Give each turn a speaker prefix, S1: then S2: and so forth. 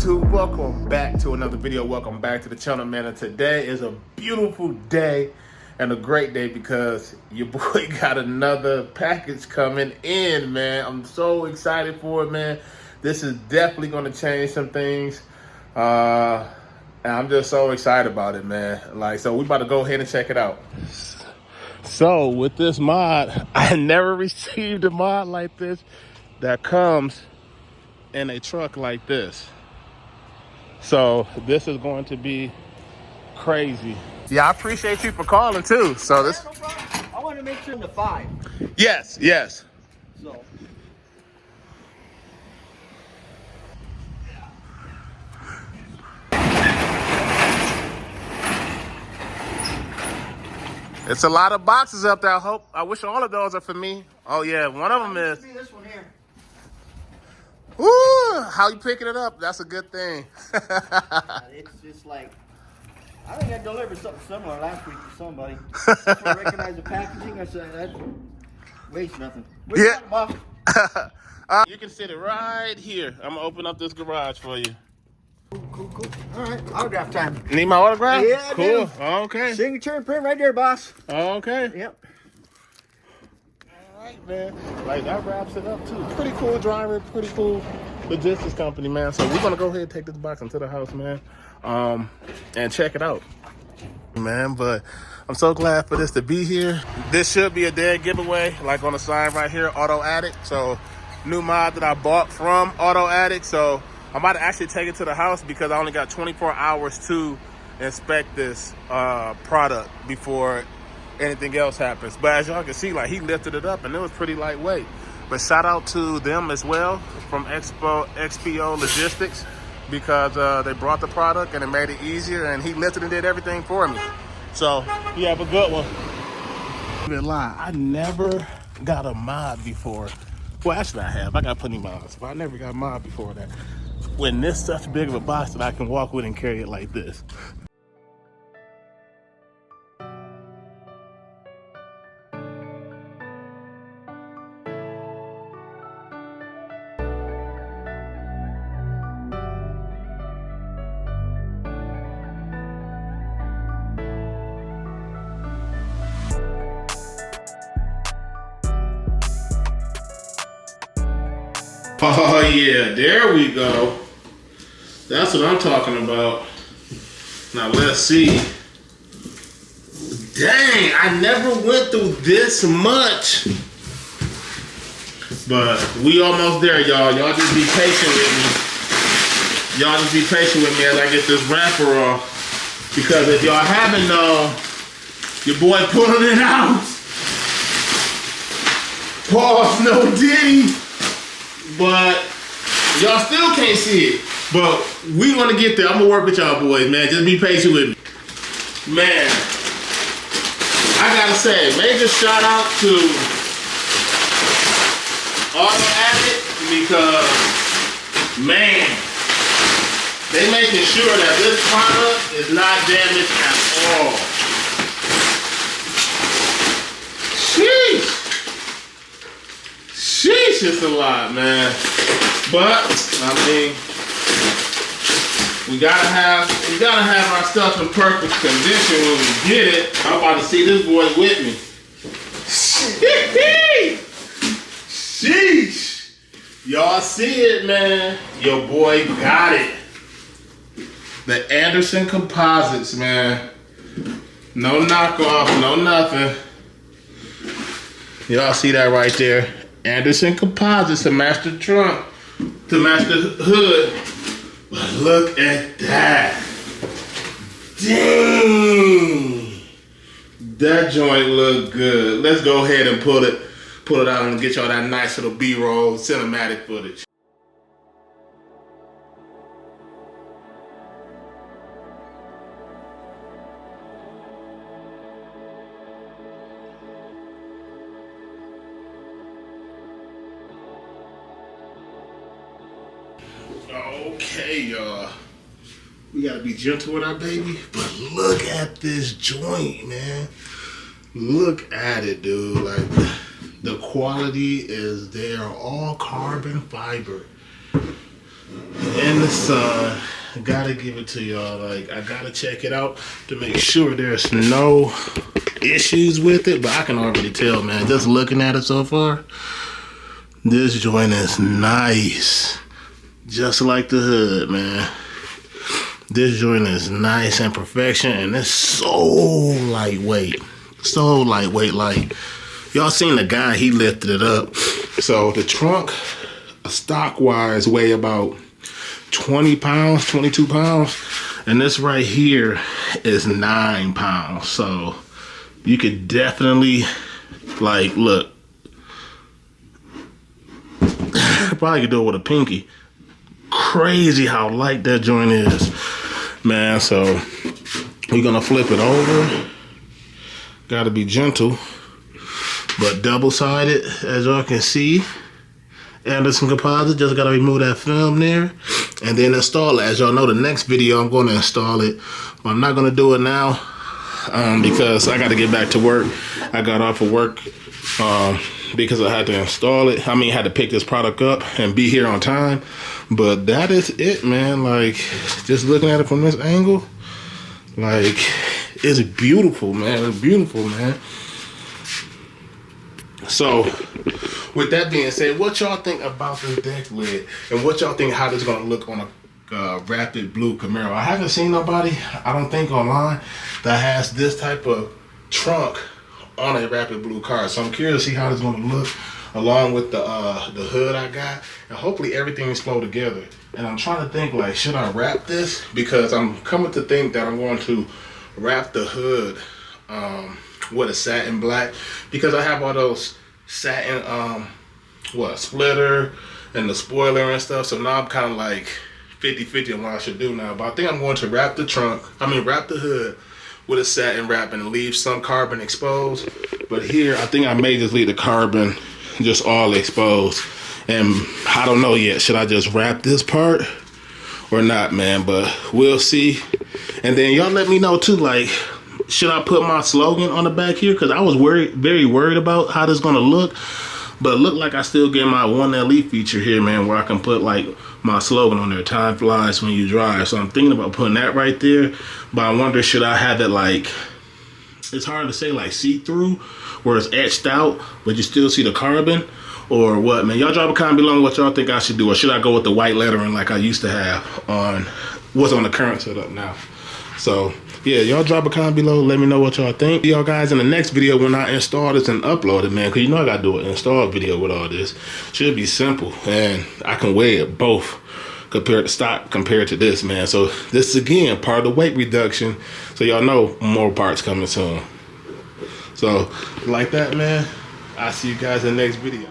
S1: YouTube? Welcome back to another video. Welcome back to the channel, man. And today is a beautiful day and a great day because your boy got another package coming in, man. I'm so excited for it, man. This is definitely going to change some things. And I'm just so excited about it, man. So we about to go ahead and check it out. So with this mod, I never received a mod like this that comes in a truck like this. So this is going to be crazy. Yeah, I appreciate you for calling too. So this,
S2: no problem. I want to make sure in the 5.
S1: yes.
S2: So.
S1: It's a lot of boxes up there. I wish all of those are for me. Oh yeah, one of them is.
S2: This one here.
S1: Ooh, how you picking it up? That's a good thing.
S2: It's just like, I think I delivered something similar last week to somebody. That's when I recognized the packaging. I said, that wastes nothing.
S1: Yeah. You can sit it right here. I'm gonna open up this garage for you.
S2: Cool. All right, autograph time.
S1: Need my autograph?
S2: Yeah, I
S1: cool.
S2: do.
S1: Okay.
S2: Signature and print right there, boss.
S1: Okay.
S2: Yep.
S1: All right, man. Like, that wraps it up too. Pretty cool driver, pretty cool logistics company, man. So we're gonna go ahead and take this box into the house, man, and check it out, man. But I'm so glad for this to be here. This should be a dead giveaway, like on the sign right here, Auto Addict. So new mod that I bought from Auto Addict. So I'm about to actually take it to the house because I only got 24 hours to inspect this product before anything else happens. But as y'all can see, like, he lifted it up and it was pretty lightweight. But shout out to them as well from XPO Logistics because they brought the product and it made it easier, and he lifted and did everything for me. So you have a good one. I never got a mod before. Well, actually I have. I got plenty of mods, but I never got a mod before that. When this such big of a box that I can walk with and carry it like this. Oh yeah, there we go. That's what I'm talking about. Now let's see. Dang, I never went through this much. But we almost there, y'all. Y'all just be patient with me. Y'all just be patient with me as I get this wrapper off. Because if y'all haven't known, your boy pulling it out. Pause, no Diddy. But y'all still can't see it. But we gonna get there. I'm gonna work with y'all boys, man. Just be patient with me. Man, I gotta say, major shout out to Auto Addict because, man, they making sure that this product is not damaged at all. Sheesh, it's a lot, man. But I mean, we gotta have our stuff in perfect condition when we get it. I'm about to see this boy with me. Sheesh. Y'all see it, man. Your boy got it. The Anderson Composites, man. No knockoff, no nothing. Y'all see that right there. Anderson Composites to match the trunk, to match the hood. But look at that. Dang. That joint look good. Let's go ahead and pull it out and get y'all that nice little B-roll cinematic footage. Okay, y'all. We gotta be gentle with our baby, but look at this joint, man. Look at it, dude. Like, the quality is there, all carbon fiber. in the sun. Gotta give it to y'all. Like, I gotta check it out to make sure there's no issues with it, but I can already tell, man, just looking at it so far, this joint is nice, just like the hood, man. This joint is nice and perfection, and it's so lightweight, like y'all seen the guy, he lifted it up. So the trunk, stock wise, weigh about 20 pounds, 22 pounds, and this right here is 9 pounds. So you could definitely, like, look, probably could do it with a pinky. Crazy how light that joint is, man. So we're gonna flip it over. Gotta be gentle, but double-sided, as y'all can see. Anderson composite, just gotta remove that film there and then install it. As y'all know, the next video I'm gonna install it, but I'm not gonna do it now because I gotta get back to work. I got off of work because I had to install it. I mean, I had to pick this product up and be here on time. But that is it, man. Like, just looking at it from this angle, like, it's beautiful, man. It's beautiful, man. So, with that being said, what y'all think about this deck lid, and what y'all think how this is gonna look on a Rapid Blue Camaro? I haven't seen nobody, I don't think, online that has this type of trunk on a Rapid Blue car. So I'm curious to see how this is gonna look along with the hood I got, and hopefully everything is flow together. And I'm trying to think, like, should I wrap this? Because I'm coming to think that I'm going to wrap the hood with a satin black, because I have all those satin splitter and the spoiler and stuff. So now I'm kind of like 50-50 on what I should do now. But I think I'm going to wrap the hood with a satin wrap and leave some carbon exposed. But here, I think I may just leave the carbon just all exposed. And I don't know yet, should I just wrap this part or not, man? But we'll see. And then y'all let me know too, like, should I put my slogan on the back here? Because I was very worried about how this is gonna look. But it looked like I still get my 1LE feature here, man, where I can put, like, my slogan on there, time flies when you drive. So I'm thinking about putting that right there. But I wonder, should I have it, like, it's hard to say, like, see-through, where it's etched out, but you still see the carbon, or what, man? Y'all drop a comment below on what y'all think I should do, or should I go with the white lettering like I used to have on what's on the current setup now? So yeah, y'all drop a comment below, let me know what y'all think. See y'all guys in the next video when I install this and upload it, man, because you know I gotta do an install video with all this. Should be simple, and I can weigh it both compared to stock, compared to this, man. So this is, again, part of the weight reduction, so y'all know more parts coming soon. So like that, man, I'll see you guys in the next video.